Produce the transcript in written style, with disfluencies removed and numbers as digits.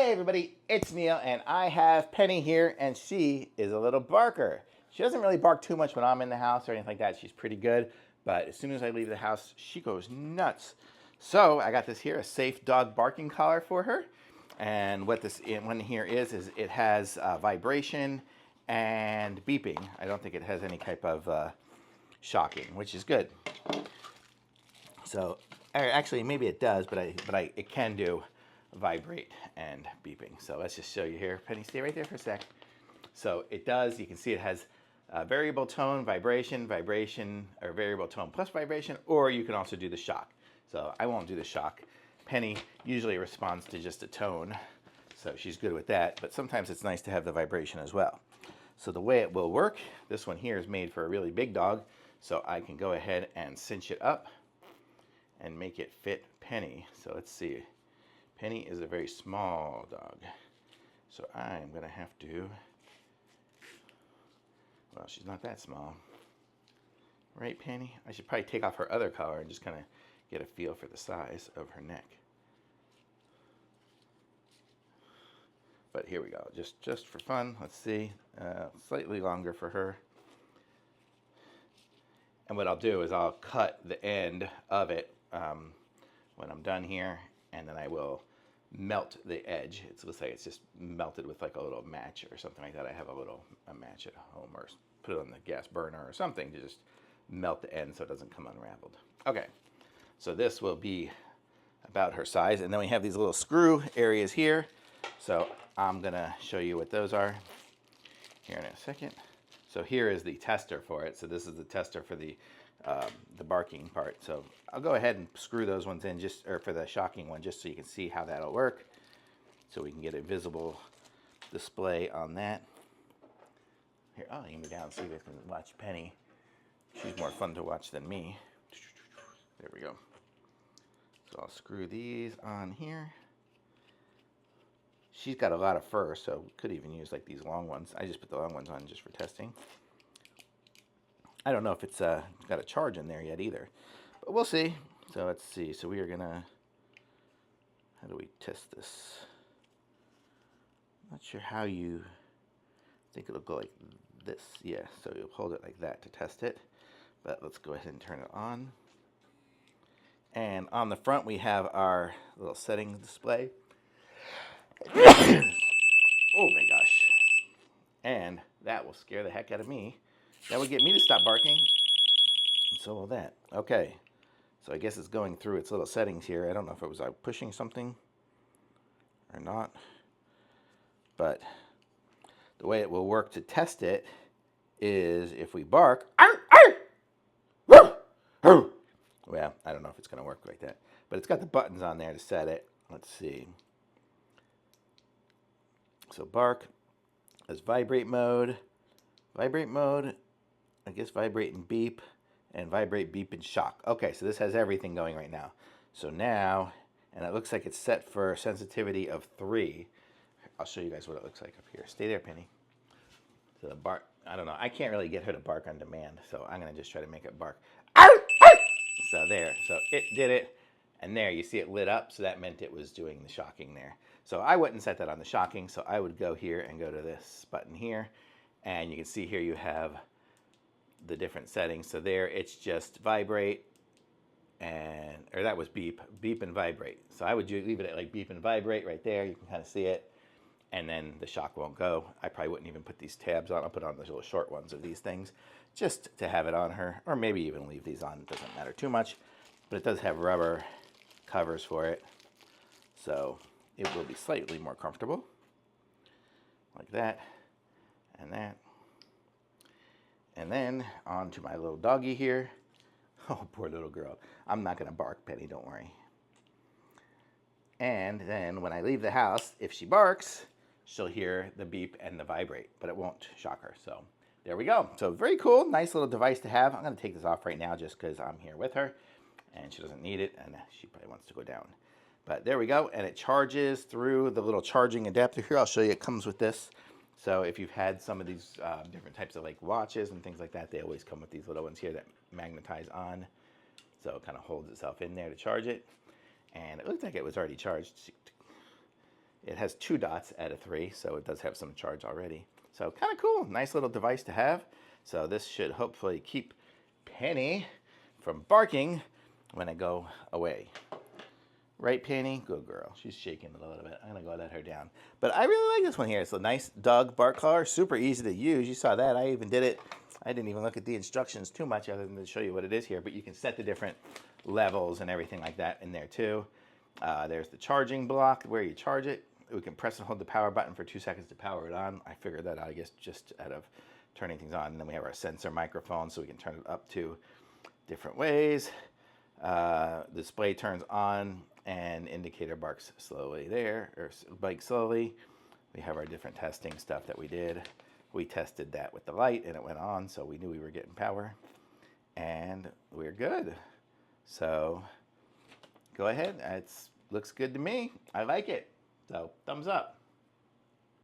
Hey everybody, it's Neil and I have Penny here and she is a little barker. She doesn't really bark too much when I'm in the house or anything like that. She's pretty good, but as soon as I leave the house, she goes nuts. So I got this here, a safe dog barking collar for her. And what this one here is it has vibration and beeping. I don't think it has any type of shocking, which is good. So actually maybe it does, but it can do vibrate and beeping. So let's just show you here. Penny, stay right there for a sec. So it does, you can see it has variable tone, vibration, or variable tone plus vibration, or you can also do the shock. So I won't do the shock. Penny usually responds to just a tone, so she's good with that, but sometimes it's nice to have the vibration as well. So the way it will work, this one here is made for a really big dog, so I can go ahead and cinch it up and make it fit Penny. So let's see. Penny is a very small dog, so I'm gonna have to, well, she's not that small. Right, Penny? I should probably take off her other collar and just kind of get a feel for the size of her neck. But here we go, just for fun, let's see. Slightly longer for her. And what I'll do is I'll cut the end of it when I'm done here, and then I will melt the edge. It looks like it's just melted with like a little match or something like that. I have a match at home, or put it on the gas burner or something to just melt the end so it doesn't come unraveled. Okay, so this will be about her size, and then we have these little screw areas here. So I'm gonna show you what those are here in a second. So here is the tester for it. So this is the tester for the barking part. So I'll go ahead and screw those ones in, or for the shocking one, just so you can see how that'll work. So we can get a visible display on that. Here, I'll aim it down so you guys can watch Penny. She's more fun to watch than me. There we go. So I'll screw these on here. She's got a lot of fur, so could even use like these long ones. I just put the long ones on just for testing. I don't know if it's got a charge in there yet either, but we'll see. So let's see. So we are gonna, how do we test this? Not sure how you, I think it'll go like this. Yeah, so you'll hold it like that to test it, but let's go ahead and turn it on. And on the front we have our little settings display. Oh my gosh. And that will scare the heck out of me. That would get me to stop barking. And so will that. Okay. So I guess it's going through its little settings here. I don't know if it was pushing something or not. But the way it will work to test it is if we bark. Well, I don't know if it's going to work like that. But it's got the buttons on there to set it. Let's see. So bark is vibrate mode. Vibrate mode, I guess vibrate and beep, and vibrate, beep, and shock. Okay, so this has everything going right now. So now, and it looks like it's set for sensitivity of 3. I'll show you guys what it looks like up here. Stay there, Penny. So the bark, I don't know. I can't really get her to bark on demand, so I'm going to just try to make it bark. So there, so it did it, and there, you see it lit up, so that meant it was doing the shocking there. So I wouldn't set that on the shocking, so I would go here and go to this button here, and you can see here you have the different settings. So there, it's just vibrate, or that was beep and vibrate. So I would leave it at like beep and vibrate right there. You can kind of see it, and then the shock won't go. I probably wouldn't even put these tabs on. I'll put on those little short ones of these things just to have it on her, or maybe even leave these on. It doesn't matter too much, but it does have rubber covers for it, so it will be slightly more comfortable, like that, and that. And then on to my little doggy here. Oh, poor little girl. I'm not going to bark, Penny, don't worry. And then when I leave the house, if she barks, she'll hear the beep and the vibrate, but it won't shock her. So there we go. So very cool, nice little device to have. I'm going to take this off right now just because I'm here with her and she doesn't need it, and she probably wants to go down. But there we go, and it charges through the little charging adapter here. I'll show you, it comes with this. So if you've had some of these different types of like watches and things like that, they always come with these little ones here that magnetize on. So it kind of holds itself in there to charge it. And it looked like it was already charged. It has 2 dots out of 3, so it does have some charge already. So kind of cool, nice little device to have. So this should hopefully keep Penny from barking when I go away. Right, Penny? Good girl. She's shaking a little bit. I'm going to go let her down. But I really like this one here. It's a nice dog bark collar. Super easy to use. You saw that. I even did it. I didn't even look at the instructions too much other than to show you what it is here. But you can set the different levels and everything like that in there too. There's the charging block where you charge it. We can press and hold the power button for 2 seconds to power it on. I figured that out, I guess, just out of turning things on. And then we have our sensor microphone so we can turn it up to different ways. Display turns on and indicator barks slowly there, or bike slowly. We have our different testing stuff that we did. We tested that with the light and it went on, so we knew we were getting power. And we're good. So go ahead. It looks good to me. I like it. So thumbs up.